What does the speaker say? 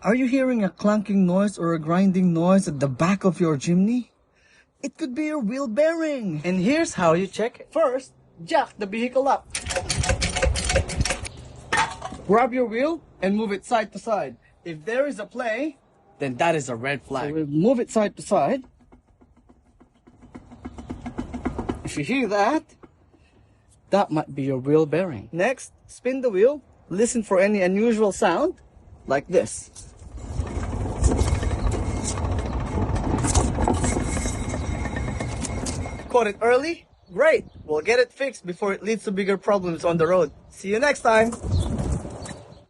Are you hearing a clanking noise or a grinding noise at the back of your chimney? It could be your wheel bearing. And here's how you check it. First, jack the vehicle up. Grab your wheel and move it side to side. If there is a play, then that is a red flag. So we'll move it side to side. If you hear that, that might be your wheel bearing. Next, spin the wheel. Listen for any unusual sound, like this. Caught it early? Great! We'll get it fixed before it leads to bigger problems on the road. See you next time!